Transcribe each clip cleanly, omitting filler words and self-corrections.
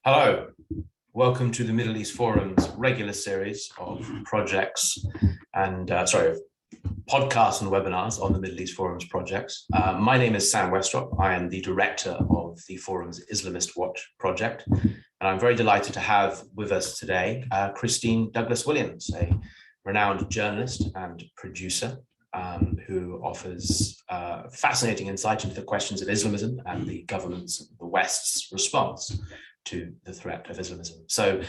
Hello, welcome to the Middle East Forum's regular series of projects and, podcasts and webinars on the Middle East Forum's projects. My name is Sam Westrop. I am the director of the Forum's Islamist Watch project, and I'm very delighted to have with us today Christine Douglas-Williams, a renowned journalist and producer who offers fascinating insight into the questions of Islamism and the government's, the West's response to the threat of Islamism. So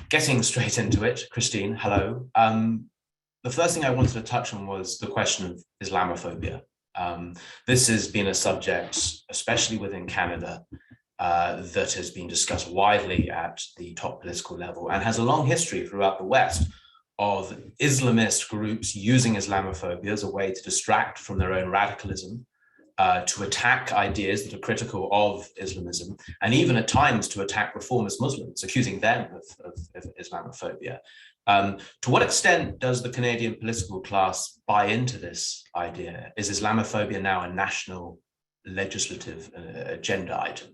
getting straight into it, Christine, hello. The first thing I wanted to touch on was the question of Islamophobia. This has been a subject, especially within Canada, that has been discussed widely at the top political level and has a long history throughout the West of Islamist groups using Islamophobia as a way to distract from their own radicalism, to attack ideas that are critical of Islamism, and even at times to attack reformist Muslims, accusing them of Islamophobia. To what extent does the Canadian political class buy into this idea? Is Islamophobia now a national legislative agenda item?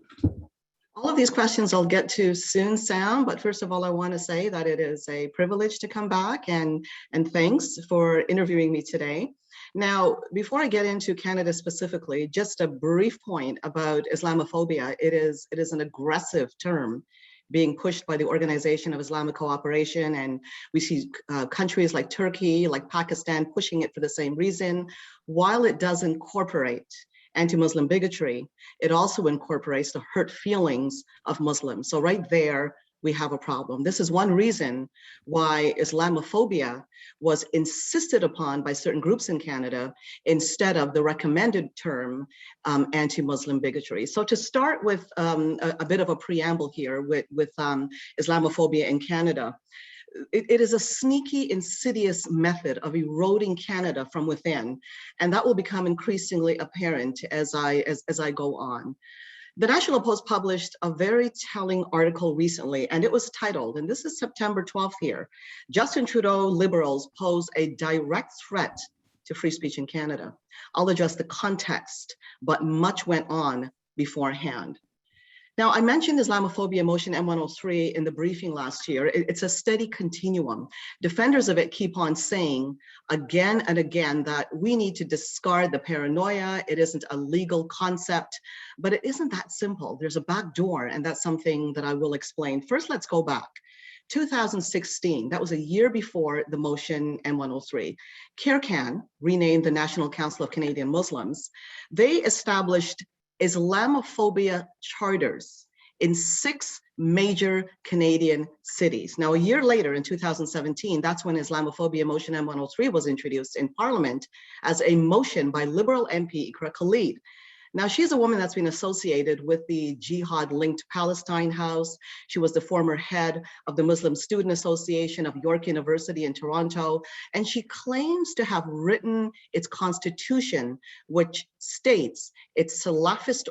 All of these questions I'll get to soon, Sam, but first of all, I want to say that it is a privilege to come back and thanks for interviewing me today. Now, before I get into Canada specifically, just a brief point about Islamophobia. It is an aggressive term being pushed by the Organization of Islamic Cooperation, and we see countries like Turkey, like Pakistan pushing it for the same reason. While it does incorporate anti-Muslim bigotry, it also incorporates the hurt feelings of Muslims. So right there, we have a problem. This is one reason why Islamophobia was insisted upon by certain groups in Canada instead of the recommended term anti-Muslim bigotry. So to start with a bit of a preamble here with Islamophobia in Canada, it is a sneaky, insidious method of eroding Canada from within, and that will become increasingly apparent as I go on. The National Post published a very telling article recently, and it was titled, and this is September 12th here, Justin Trudeau Liberals pose a direct threat to free speech in Canada. I'll address the context, but much went on beforehand. Now, I mentioned Islamophobia motion M103 in the briefing last year. It's a steady continuum. Defenders of it keep on saying again and again that we need to discard the paranoia. It isn't a legal concept, but it isn't that simple. There's a back door, and that's something that I will explain. First, let's go back. 2016, that was a year before the motion M103. CARECAN, renamed the National Council of Canadian Muslims, they established Islamophobia charters in 6 major Canadian cities. Now, a year later, in 2017, that's when Islamophobia motion M103 was introduced in Parliament as a motion by Liberal MP Iqra Khalid. Now, she's a woman that's been associated with the jihad-linked Palestine House. She was the former head of the Muslim Student Association of York University in Toronto, and she claims to have written its constitution, which states its Salafist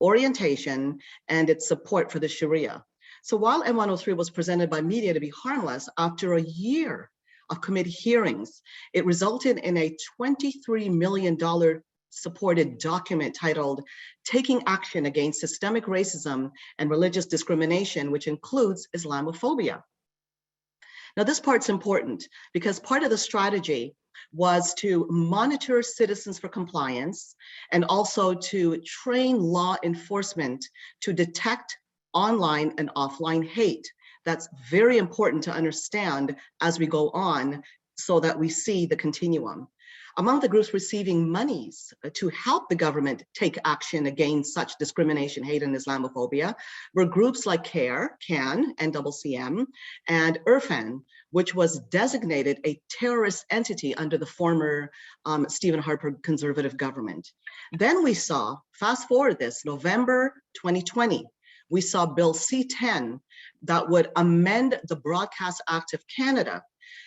orientation and its support for the Sharia. So while M103 was presented by media to be harmless, after a year of committee hearings, it resulted in a $23 million supported document titled Taking Action Against Systemic Racism and Religious Discrimination, which includes Islamophobia. Now, this part's important because part of the strategy was to monitor citizens for compliance and also to train law enforcement to detect online and offline hate. That's very important to understand as we go on so that we see the continuum. Among the groups receiving monies to help the government take action against such discrimination, hate, and Islamophobia were groups like CARE, CAN, NCCM, and IRFAN, which was designated a terrorist entity under the former Stephen Harper conservative government. Then we saw, fast forward this, November 2020, we saw Bill C-10 that would amend the Broadcast Act of Canada.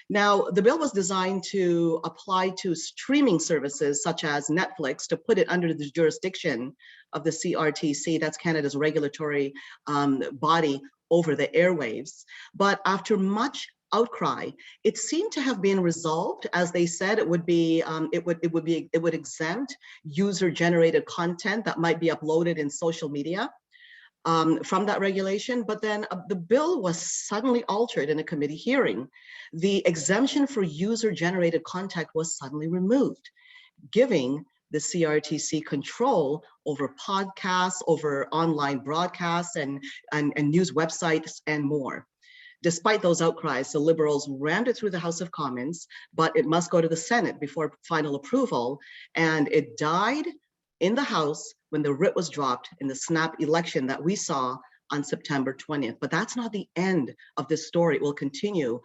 Now, the bill was designed to apply to streaming services such as Netflix to put it under the jurisdiction of the CRTC, that's Canada's regulatory body over the airwaves. But after much outcry, it seemed to have been resolved. As they said, it would exempt user-generated content that might be uploaded in social media. from that regulation, but then the bill was suddenly altered in a committee hearing. The exemption for user-generated content was suddenly removed, giving the CRTC control over podcasts, over online broadcasts and news websites and more. Despite those outcries, the Liberals rammed it through the House of Commons, but it must go to the Senate before final approval. And it died in the House when the writ was dropped in the snap election that we saw on September 20th. But that's not the end of this story. It will continue,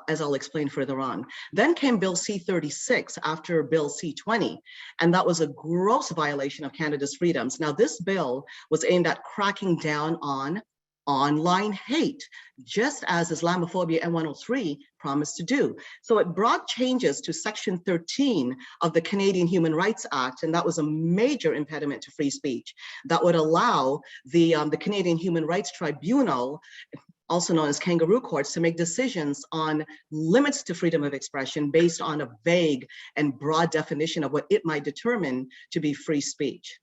as I'll explain further on. Then came Bill C-36 after Bill C-20, and that was a gross violation of Canada's freedoms. Now, this bill was aimed at cracking down on online hate, just as Islamophobia N-103 promised to do. So it brought changes to Section 13 of the Canadian Human Rights Act, and that was a major impediment to free speech that would allow the Canadian Human Rights Tribunal, also known as kangaroo courts, to make decisions on limits to freedom of expression based on a vague and broad definition of what it might determine to be free speech.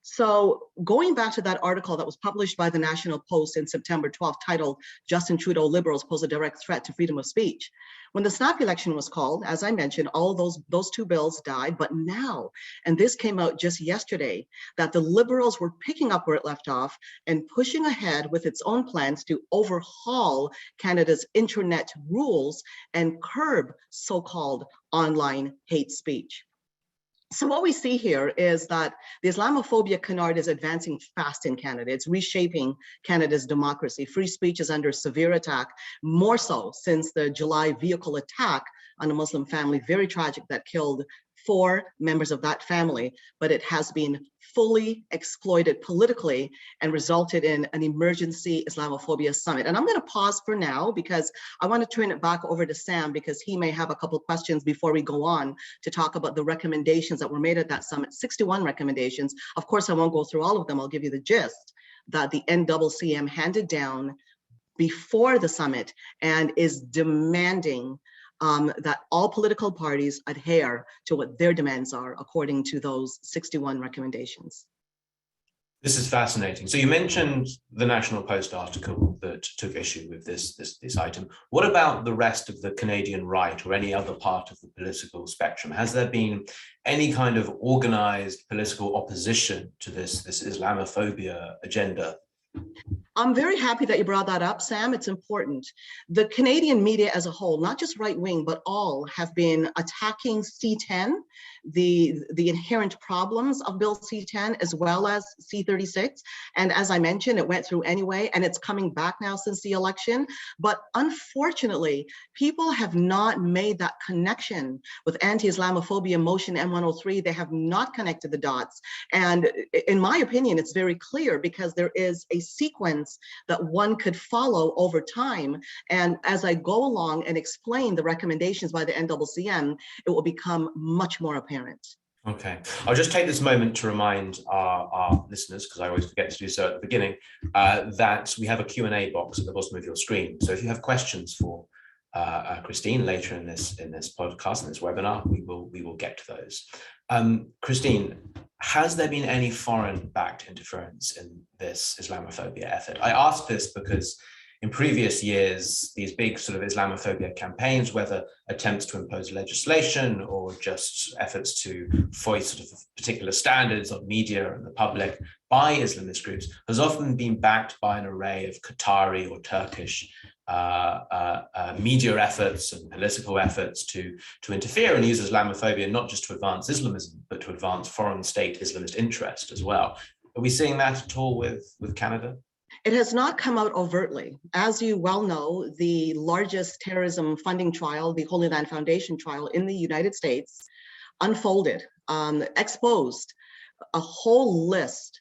So going back to that article that was published by the National Post in September 12th, titled "Justin Trudeau Liberals Pose a Direct Threat to Freedom of Speech." When the snap election was called, as I mentioned, all those two bills died, but now, and this came out just yesterday, that the Liberals were picking up where it left off and pushing ahead with its own plans to overhaul Canada's internet rules and curb so-called online hate speech. So what we see here is that the Islamophobia canard is advancing fast in Canada. It's reshaping Canada's democracy. Free speech is under severe attack, more so since the July vehicle attack on a Muslim family, very tragic, that killed 4 members of that family, but it has been fully exploited politically and resulted in an emergency Islamophobia summit. And I'm going to pause for now because I want to turn it back over to Sam because he may have a couple of questions before we go on to talk about the recommendations that were made at that summit, 61 recommendations. Of course, I won't go through all of them. I'll give you the gist that the NCCM handed down before the summit and is demanding that all political parties adhere to what their demands are according to those 61 recommendations. This is fascinating. So you mentioned the National Post article that took issue with this item. What about the rest of the Canadian right or any other part of the political spectrum? Has there been any kind of organized political opposition to this Islamophobia agenda? I'm very happy that you brought that up, Sam. It's important. The Canadian media as a whole, not just right wing, but all, have been attacking C10, the inherent problems of Bill C10 as well as C36. And as I mentioned, it went through anyway, and it's coming back now since the election. But unfortunately, people have not made that connection with anti-Islamophobia motion N-103. They have not connected the dots. And in my opinion, it's very clear because there is a sequence that one could follow over time. And as I go along and explain the recommendations by the NCCM, it will become much more apparent. Okay, I'll just take this moment to remind our listeners, because I always forget to do so at the beginning, that we have a Q&A box at the bottom of your screen. So if you have questions for Christine later in this podcast, in this webinar, we will get to those. Christine, has there been any foreign-backed interference in this Islamophobia effort? I ask this because in previous years, these big sort of Islamophobia campaigns, whether attempts to impose legislation or just efforts to voice sort of particular standards on media and the public by Islamist groups, has often been backed by an array of Qatari or Turkish media efforts and political efforts to interfere and use Islamophobia not just to advance Islamism, but to advance foreign state Islamist interest as well. Are we seeing that at all with Canada? It has not come out overtly. As you well know, the largest terrorism funding trial, the Holy Land Foundation trial in the United States, unfolded, exposed a whole list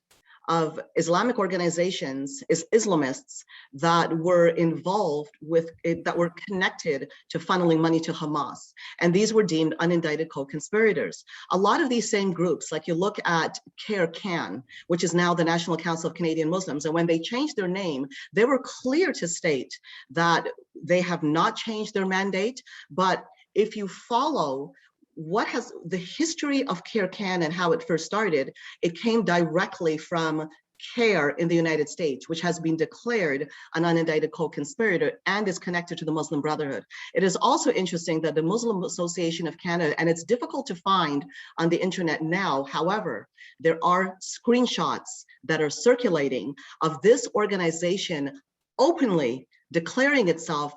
of Islamic organizations, Islamists that were involved with it, that were connected to funneling money to Hamas. And these were deemed unindicted co-conspirators. A lot of these same groups, like you look at CARE-CAN, which is now the National Council of Canadian Muslims, and when they changed their name, they were clear to state that they have not changed their mandate, but if you follow what has the history of CARE-CAN and how it first started, it came directly from CARE in the United States, which has been declared an unindicted co-conspirator and is connected to the Muslim Brotherhood. It is also interesting that the Muslim Association of Canada, and it's difficult to find on the internet now, however, there are screenshots that are circulating of this organization openly declaring itself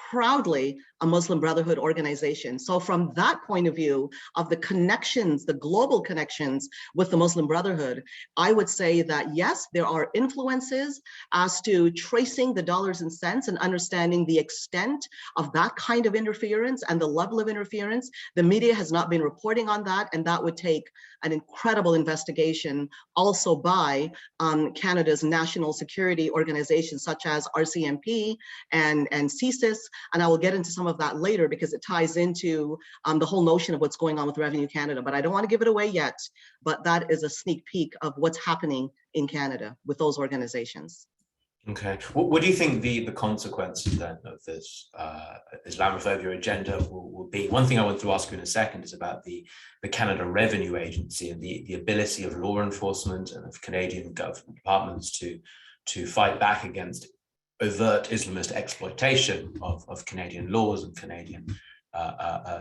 proudly a Muslim Brotherhood organization. So from that point of view of the connections, the global connections with the Muslim Brotherhood, I would say that yes, there are influences as to tracing the dollars and cents and understanding the extent of that kind of interference and the level of interference. The media has not been reporting on that, and that would take an incredible investigation also by Canada's national security organizations such as RCMP and CSIS, and I will get into some of that later because it ties into the whole notion of what's going on with Revenue Canada, but I don't want to give it away yet, but that is a sneak peek of what's happening in Canada with those organizations. Okay, what do you think the consequences then of this Islamophobia agenda will be? One thing I want to ask you in a second is about the Canada Revenue Agency and the ability of law enforcement and of Canadian government departments to fight back against overt Islamist exploitation of Canadian laws and Canadian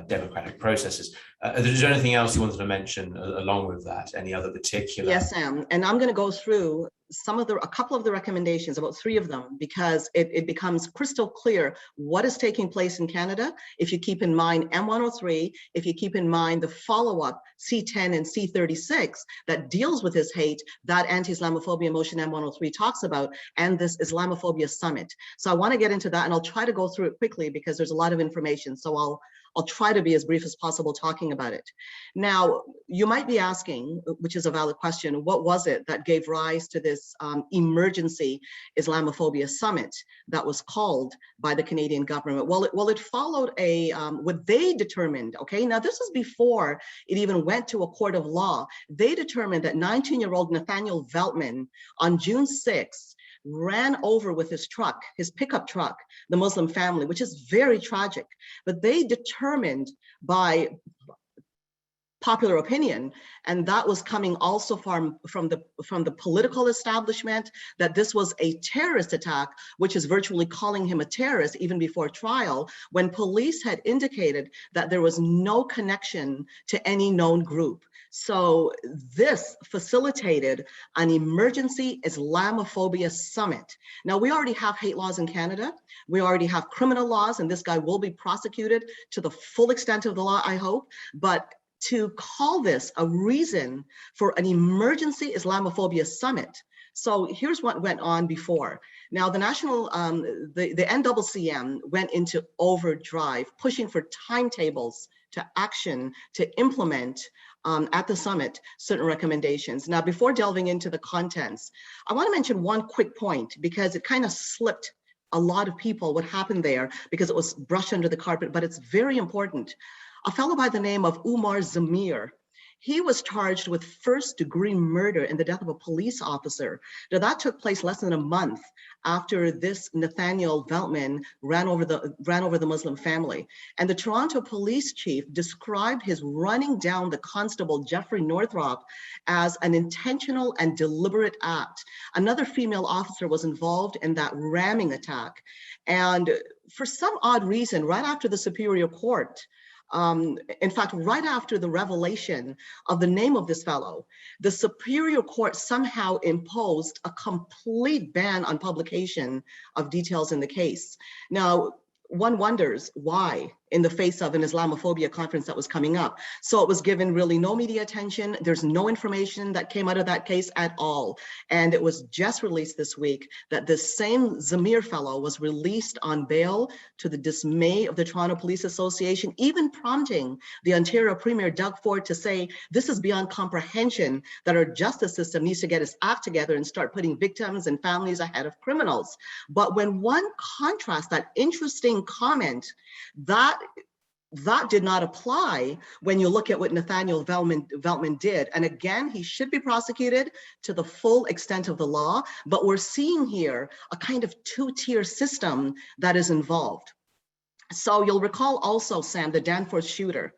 democratic processes. Is there anything else you wanted to mention along with that? Any other particular? Yes, Sam, and I'm going to go through a couple of the recommendations, about 3 of them, because it becomes crystal clear what is taking place in Canada. If you keep in mind M103, if you keep in mind the follow-up C10 and C36 that deals with this hate that anti-Islamophobia motion M103 talks about, and this Islamophobia summit. So I want to get into that, and I'll try to go through it quickly because there's a lot of information. So I'll try to be as brief as possible talking about it. Now, you might be asking, which is a valid question, what was it that gave rise to this emergency Islamophobia summit that was called by the Canadian government? Well, it followed what they determined, okay? Now, this is before it even went to a court of law. They determined that 19-year-old Nathaniel Veltman on June 6th ran over with his truck, his pickup truck, the Muslim family, which is very tragic. But they determined by popular opinion, and that was coming also from the political establishment, that this was a terrorist attack, which is virtually calling him a terrorist even before trial, when police had indicated that there was no connection to any known group. So this facilitated an emergency Islamophobia summit. Now, we already have hate laws in Canada. We already have criminal laws, and this guy will be prosecuted to the full extent of the law, I hope. But to call this a reason for an emergency Islamophobia summit. So here's what went on before. Now, the national, the NCCM went into overdrive, pushing for timetables to action to implement at the summit certain recommendations. Now, before delving into the contents, I want to mention one quick point because it kind of slipped a lot of people what happened there because it was brushed under the carpet, but it's very important. A fellow by the name of Umar Zamir, he was charged with first-degree murder in the death of a police officer. Now, that took place less than a month after this Nathaniel Veltman ran over the Muslim family. And the Toronto police chief described his running down the constable, Jeffrey Northrop, as an intentional and deliberate act. Another female officer was involved in that ramming attack. And for some odd reason, right after the Superior Court, in fact, right after the revelation of the name of this fellow, the Superior Court somehow imposed a complete ban on publication of details in the case. Now, one wonders why in the face of an Islamophobia conference that was coming up. So it was given really no media attention. There's no information that came out of that case at all. And it was just released this week that this same Zamir fellow was released on bail, to the dismay of the Toronto Police Association, even prompting the Ontario Premier Doug Ford to say, this is beyond comprehension that our justice system needs to get its act together and start putting victims and families ahead of criminals. But when one contrasts that interesting comment, that did not apply when you look at what Nathaniel Veltman did. And again, he should be prosecuted to the full extent of the law, but we're seeing here a kind of two-tier system that is involved. So you'll recall also, Sam, the Danforth shooter.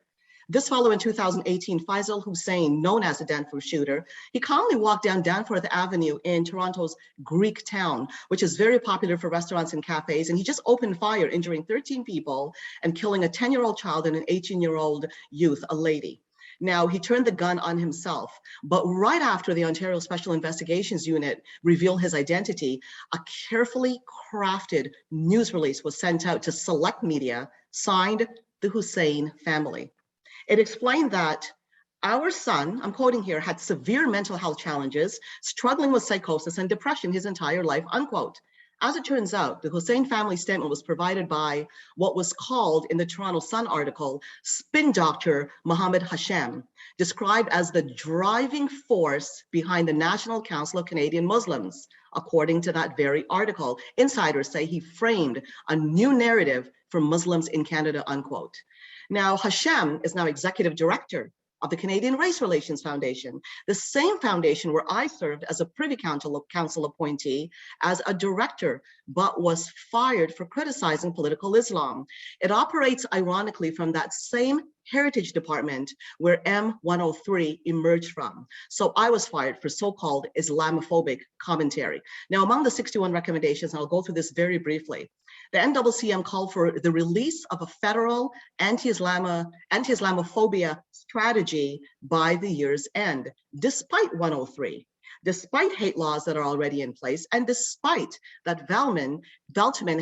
This fellow in 2018, Faisal Hussein, known as the Danforth shooter, he calmly walked down Danforth Avenue in Toronto's Greek town, which is very popular for restaurants and cafes, and he just opened fire, injuring 13 people and killing a 10-year-old child and an 18-year-old youth, a lady. Now, he turned the gun on himself, but right after the Ontario Special Investigations Unit revealed his identity, a carefully crafted news release was sent out to select media, signed the Hussein family. It explained that our son, I'm quoting here, had severe mental health challenges, struggling with psychosis and depression his entire life, unquote. As it turns out, the Hussein family statement was provided by what was called in the Toronto Sun article, spin doctor Mohammed Hashem, described as the driving force behind the National Council of Canadian Muslims. According to that very article, insiders say he framed a new narrative for Muslims in Canada, unquote. Now, Hashem is now executive director of the Canadian Race Relations Foundation, the same foundation where I served as a Privy Council appointee as a director, but was fired for criticizing political Islam. It operates ironically from that same heritage department where M103 emerged from. So I was fired for so-called Islamophobic commentary. Now, among the 61 recommendations, and I'll go through this very briefly, the NCCM called for the release of a federal anti-Islamophobia strategy by the year's end, despite 103, despite hate laws that are already in place, and despite that Veltman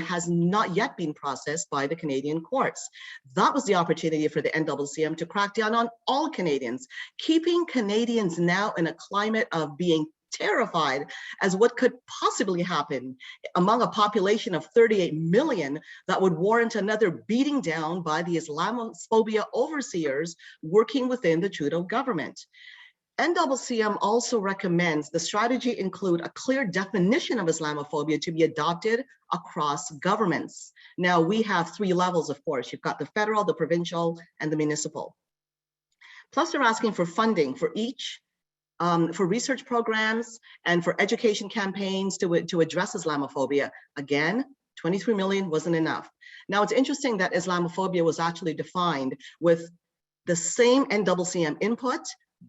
has not yet been processed by the Canadian courts. That was the opportunity for the NCCM to crack down on all Canadians, keeping Canadians now in a climate of being terrified as what could possibly happen among a population of 38 million that would warrant another beating down by the Islamophobia overseers working within the Trudeau government. NCCM also recommends the strategy include a clear definition of Islamophobia to be adopted across governments. Now, we have 3 levels, of course. You've got the federal, the provincial, and the municipal. Plus, they're asking for funding for each for research programs and for education campaigns to address Islamophobia. Again, 23 million wasn't enough. Now, it's interesting that Islamophobia was actually defined with the same NCCM input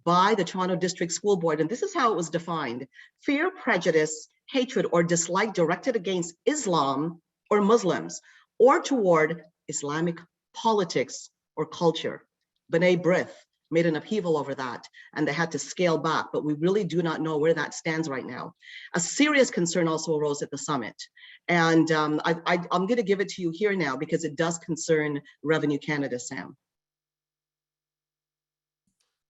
by the Toronto District School Board, and this is how it was defined: fear, prejudice, hatred, or dislike directed against Islam or Muslims, or toward Islamic politics or culture. B'nai B'rith made an upheaval over that, and they had to scale back, but we really do not know where that stands right now. A serious concern also arose at the summit, and I'm going to give it to you here now because it does concern Revenue Canada, Sam.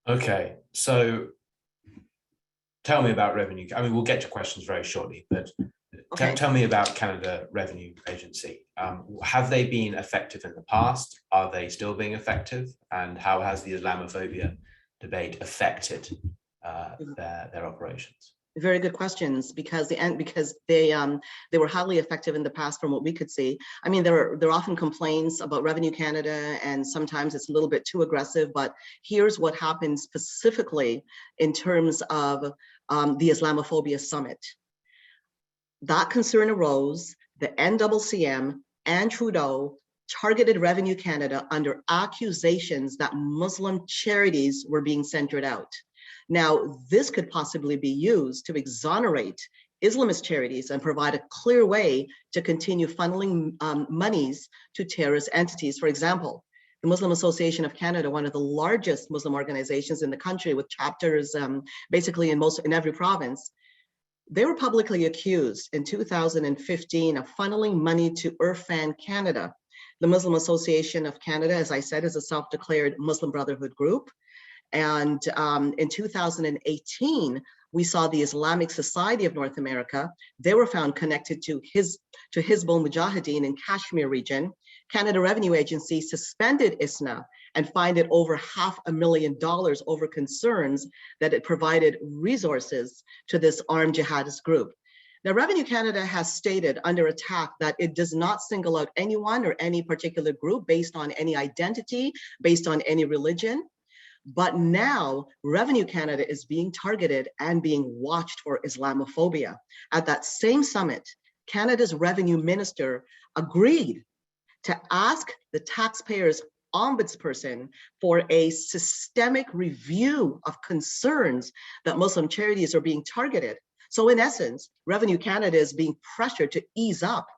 Okay, so tell me about Revenue. I mean, we'll get to questions very shortly, but okay. Tell me about Canada Revenue Agency. Have they been effective in the past? Are they still being effective? And how has the Islamophobia debate affected their operations? Very good questions, because they were highly effective in the past from what we could see. I mean, there are often complaints about Revenue Canada, and sometimes it's a little bit too aggressive, but here's what happened specifically in terms of the Islamophobia summit. That concern arose, the NCCM and Trudeau targeted Revenue Canada under accusations that Muslim charities were being centered out. Now, this could possibly be used to exonerate Islamist charities and provide a clear way to continue funneling monies to terrorist entities. For example, the Muslim Association of Canada, one of the largest Muslim organizations in the country with chapters basically in every province, they were publicly accused in 2015 of funneling money to Irfan Canada. The Muslim Association of Canada, as I said, is a self-declared Muslim Brotherhood group. And in 2018, we saw the Islamic Society of North America. They were found connected to Hizbul Mujahideen in Kashmir region. Canada Revenue Agency suspended ISNA and fined it over $500,000 over concerns that it provided resources to this armed jihadist group. Now, Revenue Canada has stated under attack that it does not single out anyone or any particular group based on any identity, based on any religion. But now Revenue Canada is being targeted and being watched for Islamophobia. At that same summit, Canada's revenue minister agreed to ask the taxpayers' ombudsperson for a systemic review of concerns that Muslim charities are being targeted. So in essence, Revenue Canada is being pressured to ease up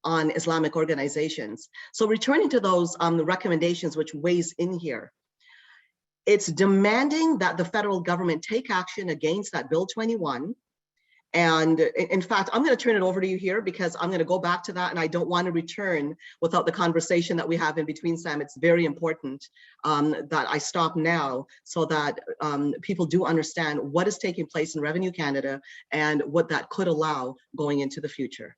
on Islamic organizations. So returning to those recommendations which weighs in here, it's demanding that the federal government take action against that Bill 21. And in fact, I'm going to turn it over to you here because I'm going to go back to that, and I don't want to return without the conversation that we have in between, Sam. It's very important that I stop now so that people do understand what is taking place in Revenue Canada and what that could allow going into the future.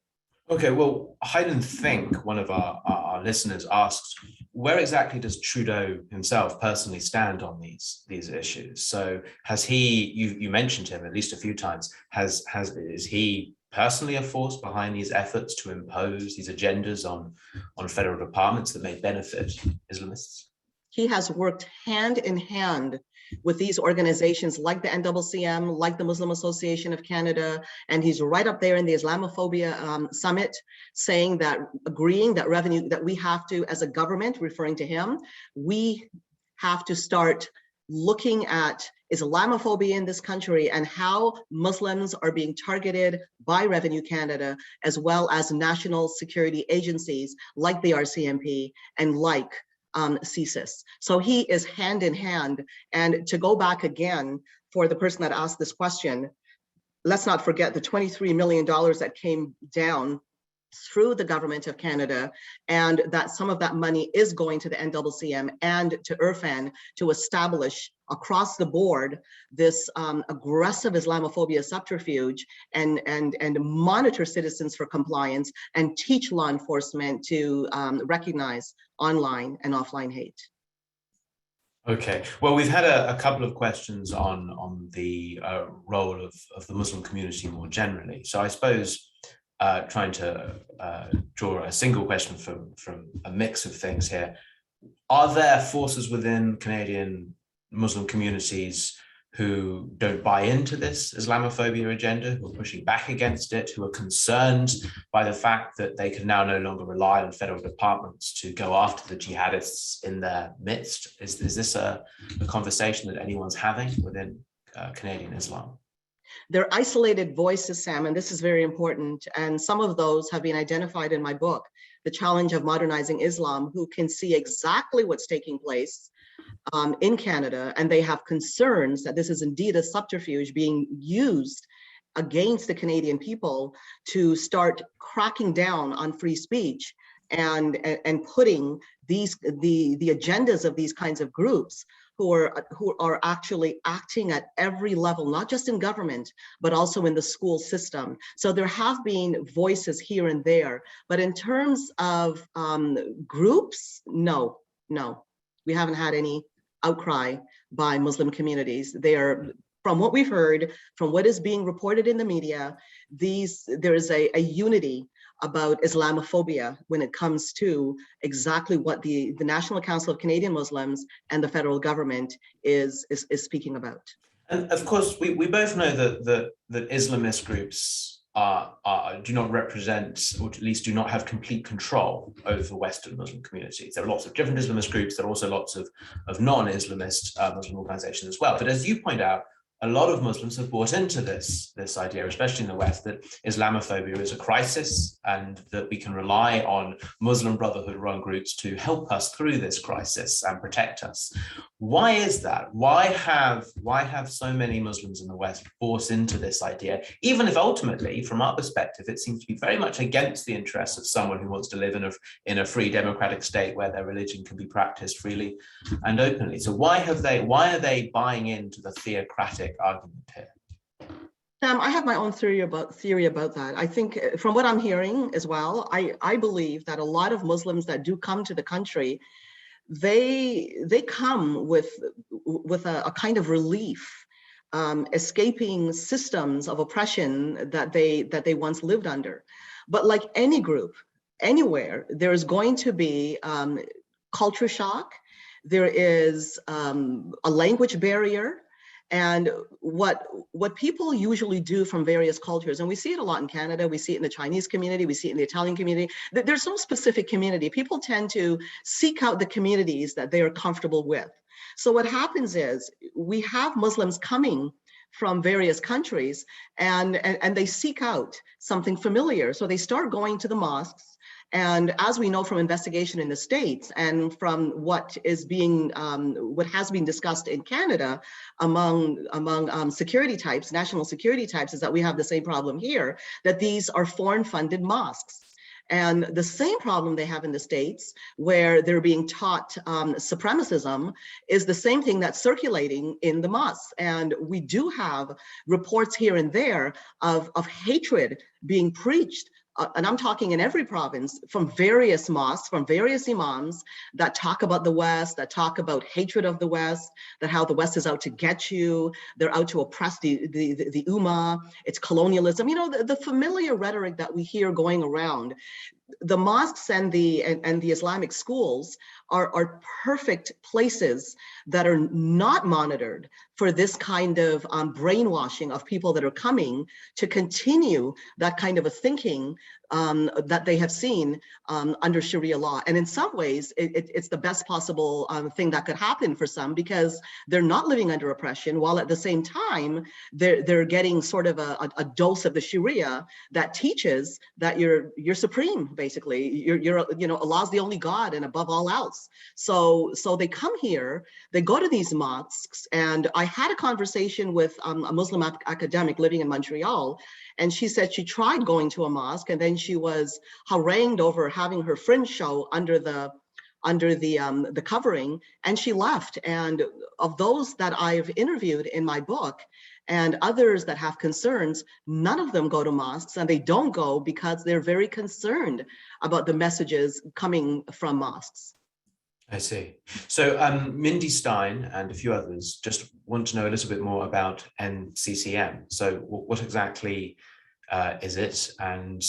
Okay, well, Hayden Think, one of our listeners, asked, where exactly does Trudeau himself personally stand on these issues? So has he, you mentioned him at least a few times, is he personally a force behind these efforts to impose these agendas on federal departments that may benefit Islamists? He has worked hand in hand with these organizations like the NCCM, like the Muslim Association of Canada, and he's right up there in the Islamophobia summit, saying that, agreeing that that we have to, as a government, referring to him, we have to start looking at Islamophobia in this country and how Muslims are being targeted by Revenue Canada, as well as national security agencies like the RCMP and like CSIS. So he is hand in hand. And to go back again for the person that asked this question, let's not forget the $23 million that came down through the government of Canada, and that some of that money is going to the NCCM and to IRFAN to establish across the board this aggressive Islamophobia subterfuge and monitor citizens for compliance and teach law enforcement to recognize online and offline hate. Okay, well, we've had a couple of questions on the role of the Muslim community more generally. So I suppose trying to draw a single question from a mix of things here. Are there forces within Canadian Muslim communities who don't buy into this Islamophobia agenda, who are pushing back against it, who are concerned by the fact that they can now no longer rely on federal departments to go after the jihadists in their midst? Is this a conversation that anyone's having within Canadian Islam? They're isolated voices, Sam, and this is very important. And some of those have been identified in my book, The Challenge of Modernizing Islam, who can see exactly what's taking place in Canada, and they have concerns that this is indeed a subterfuge being used against the Canadian people to start cracking down on free speech and putting the agendas of these kinds of groups who are actually acting at every level, not just in government, but also in the school system. So there have been voices here and there, but in terms of groups, no. We haven't had any outcry by Muslim communities. They are, from what we've heard, from what is being reported in the media, there is a unity about Islamophobia when it comes to exactly what the National Council of Canadian Muslims and the federal government is speaking about. And of course, we both know that Islamist groups do not represent, or at least do not have complete control over Western Muslim communities. There are lots of different Islamist groups. There are also lots of non-Islamist Muslim organizations as well. But as you point out, a lot of Muslims have bought into this idea, especially in the West, that Islamophobia is a crisis and that we can rely on Muslim Brotherhood-run groups to help us through this crisis and protect us. Why is that? Why have so many Muslims in the West bought into this idea, even if ultimately, from our perspective, it seems to be very much against the interests of someone who wants to live in a free democratic state where their religion can be practiced freely and openly? So why are they buying into the theocratic argument here? I have my own theory about that. I think from what I'm hearing as well, I believe that a lot of Muslims that do come to the country, they come with a kind of relief, escaping systems of oppression that they once lived under. But like any group, anywhere, there is going to be culture shock. There is a language barrier. And what people usually do from various cultures, and we see it a lot in Canada, we see it in the Chinese community, we see it in the Italian community, there's no specific community. People tend to seek out the communities that they are comfortable with. So what happens is we have Muslims coming from various countries and they seek out something familiar. So they start going to the mosques. And as we know from investigation in the States and from what has been discussed in Canada among security types, national security types, is that we have the same problem here, that these are foreign funded mosques. And the same problem they have in the States, where they're being taught supremacism, is the same thing that's circulating in the mosques. And we do have reports here and there of hatred being preached. And I'm talking in every province, from various mosques, from various imams that talk about the West, that talk about hatred of the West, that how the West is out to get you, they're out to oppress the Ummah, it's colonialism, you know, the familiar rhetoric that we hear going around. The mosques and the Islamic schools are perfect places that are not monitored for this kind of brainwashing of people that are coming to continue that kind of a thinking that they have seen under Sharia law. And in some ways, it's the best possible thing that could happen for some, because they're not living under oppression, while at the same time, they're getting sort of a dose of the Sharia that teaches that you're supreme, basically. You're you know, Allah's the only God and above all else. So they come here, they go to these mosques, and I had a conversation with a Muslim academic living in Montreal, and she said she tried going to a mosque, and then she was harangued over having her fringe show under the covering, and she left. And of those that I've interviewed in my book and others that have concerns, none of them go to mosques, and they don't go because they're very concerned about the messages coming from mosques. I see. So Mindy Stein and a few others just want to know a little bit more about NCCM. So what exactly is it, and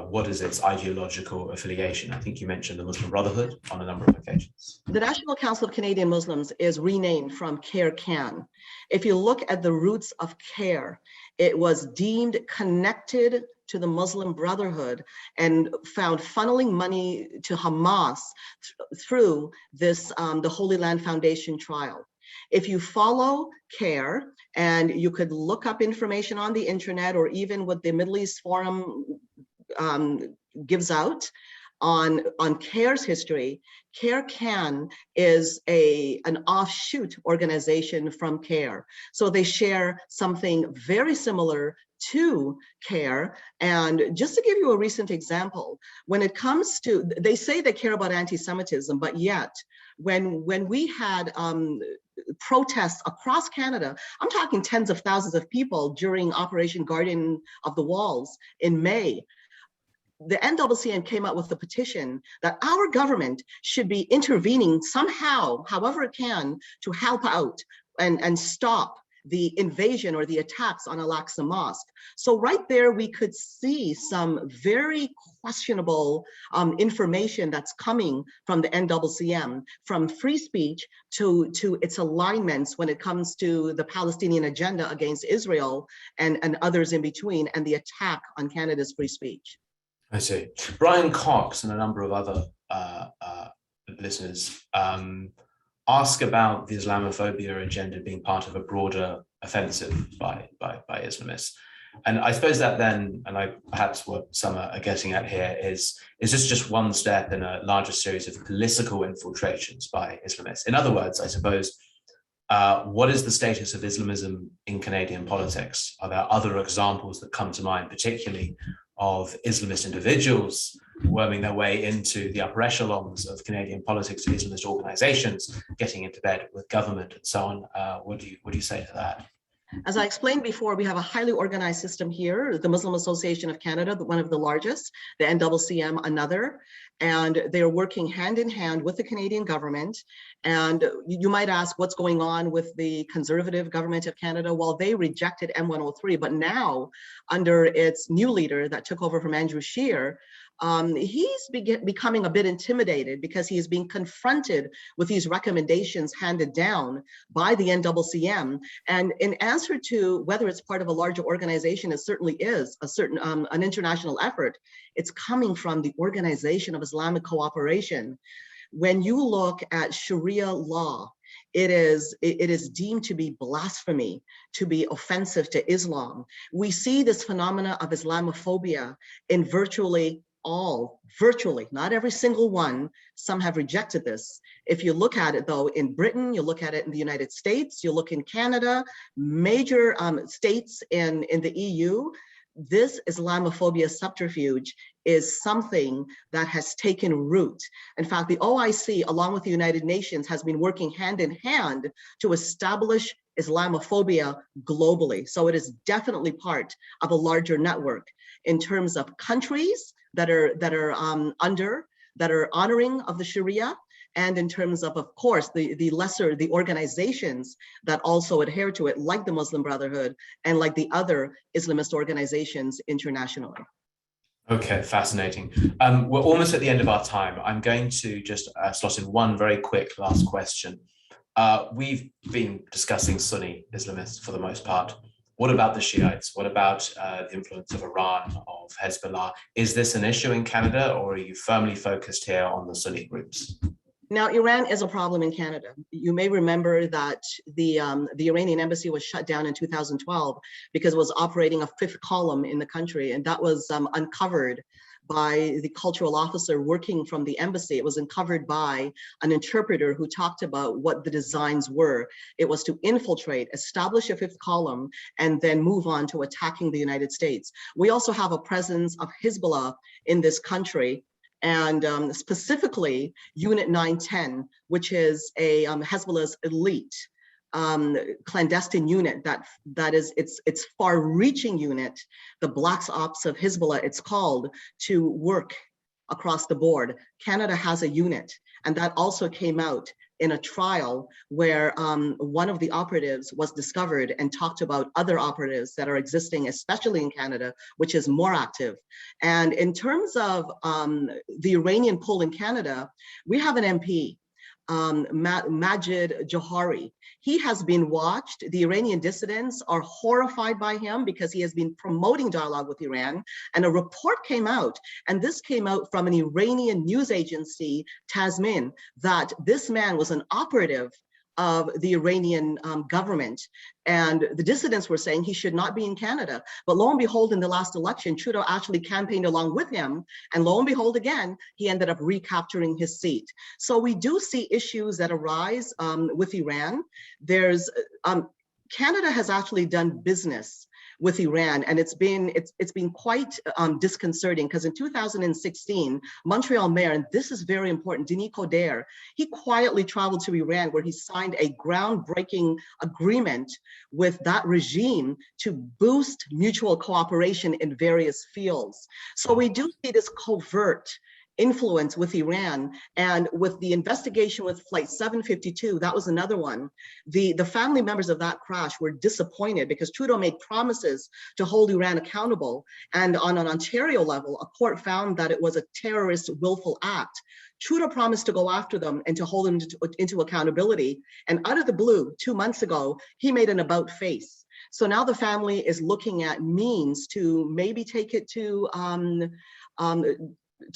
what is its ideological affiliation? I think you mentioned the Muslim Brotherhood on a number of occasions. The National Council of Canadian Muslims is renamed from CARE CAN. If you look at the roots of CARE, it was deemed connected to the Muslim Brotherhood and found funneling money to Hamas through this, the Holy Land Foundation trial. If you follow CARE, and you could look up information on the internet, or even what the Middle East Forum gives out on CARE's history, CARE CAN is an offshoot organization from CARE. So they share something very similar to CARE. And just to give you a recent example, when it comes to, they say they care about anti-Semitism, but yet when we had protests across Canada, I'm talking tens of thousands of people during Operation Guardian of the Walls in May, the NCCM came out with a petition that our government should be intervening somehow, however it can, to help out and stop the invasion or the attacks on Al-Aqsa Mosque. So right there, we could see some very questionable information that's coming from the NCCM, from free speech to its alignments when it comes to the Palestinian agenda against Israel and others in between, and the attack on Canada's free speech. I see. Brian Cox and a number of other listeners ask about the Islamophobia agenda being part of a broader offensive by Islamists. And I suppose that then, and perhaps what some are getting at here is this just one step in a larger series of political infiltrations by Islamists? In other words, I suppose, what is the status of Islamism in Canadian politics? Are there other examples that come to mind, particularly of Islamist individuals worming their way into the upper echelons of Canadian politics, Islamist organizations, getting into bed with government and so on? What do you say to that? As I explained before, we have a highly organized system here, the Muslim Association of Canada, one of the largest, the NCCM, another, and they're working hand in hand with the Canadian government. And you might ask what's going on with the Conservative government of Canada. Well, they rejected M103, but now under its new leader that took over from Andrew Scheer, he's becoming a bit intimidated because he is being confronted with these recommendations handed down by the NCCM. And in answer to whether it's part of a larger organization, it certainly is an international effort. It's coming from the Organization of Islamic Cooperation. When you look at Sharia law, it is deemed to be blasphemy, to be offensive to Islam. We see this phenomena of Islamophobia in virtually, not every single one. Some have rejected this. If you look at it though, in Britain, you look at it in the United States, you look in Canada, major states in the EU, this Islamophobia subterfuge is something that has taken root. In fact, the OIC, along with the United Nations, has been working hand in hand to establish Islamophobia globally. So it is definitely part of a larger network in terms of countries that are honoring of the Sharia, and in terms of course, the organizations that also adhere to it, like the Muslim Brotherhood and like the other Islamist organizations internationally. Okay, fascinating. We're almost at the end of our time. I'm going to just slot in one very quick last question. We've been discussing Sunni Islamists for the most part. What about the Shiites? What about the influence of Iran, of Hezbollah? Is this an issue in Canada, or are you firmly focused here on the Sunni groups? Now, Iran is a problem in Canada. You may remember that the Iranian embassy was shut down in 2012 because it was operating a fifth column in the country, and that was uncovered by the cultural officer working from the embassy. It was uncovered by an interpreter who talked about what the designs were. It was to infiltrate, establish a fifth column, and then move on to attacking the United States. We also have a presence of Hezbollah in this country, and specifically Unit 910, which is a Hezbollah's elite clandestine unit that is its far-reaching unit, the Black Ops of Hezbollah, it's called, to work across the board. Canada has a unit, and that also came out in a trial where one of the operatives was discovered and talked about other operatives that are existing, especially in Canada, which is more active. And in terms of the Iranian pull in Canada, we have an MP, Majid Johari. He has been watched. The Iranian dissidents are horrified by him because he has been promoting dialogue with Iran. And a report came out, and this came out from an Iranian news agency, Tasmin, that this man was an operative of the Iranian government. And the dissidents were saying he should not be in Canada. But lo and behold, in the last election, Trudeau actually campaigned along with him. And lo and behold, again, he ended up recapturing his seat. So we do see issues that arise with Iran. Canada has actually done business with Iran, and it's been quite disconcerting, because in 2016, Montreal Mayor, and this is very important, Denis Coderre, he quietly traveled to Iran, where he signed a groundbreaking agreement with that regime to boost mutual cooperation in various fields. So we do see this covert influence with Iran, and with the investigation with Flight 752, that was another one. The family members of that crash were disappointed because Trudeau made promises to hold Iran accountable, and on an Ontario level, a court found that it was a terrorist willful act. Trudeau promised to go after them and to hold them into accountability, and out of the blue, 2 months ago, he made an about face. So now the family is looking at means to maybe take it to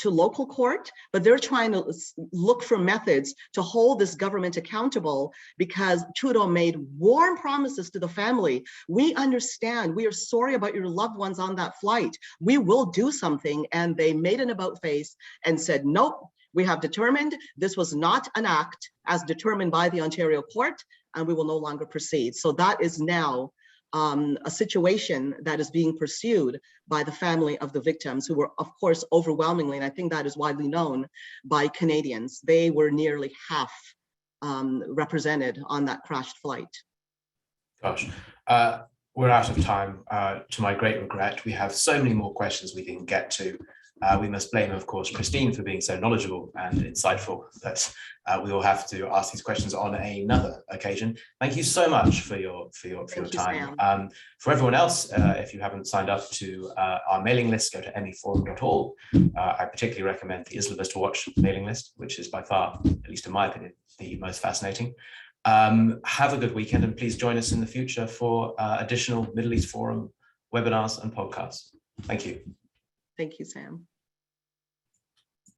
local court, but they're trying to look for methods to hold this government accountable, because Trudeau made warm promises to the family. We understand, we are sorry about your loved ones on that flight. We will do something. And they made an about face and said, nope, we have determined this was not an act as determined by the Ontario court, and we will no longer proceed. So that is now a situation that is being pursued by the family of the victims, who were, of course, overwhelmingly, and I think that is widely known, by Canadians. They were nearly half represented on that crashed flight. Gosh, we're out of time, to my great regret. We have so many more questions we didn't get to. We must blame, of course, Christine for being so knowledgeable and insightful that we will have to ask these questions on another occasion. Thank you so much for your time. For everyone else, if you haven't signed up to our mailing list, go to meforum.org. I particularly recommend the Islamist Watch mailing list, which is by far, at least in my opinion, the most fascinating. Have a good weekend, and please join us in the future for additional Middle East Forum webinars and podcasts. Thank you. Thank you, Sam.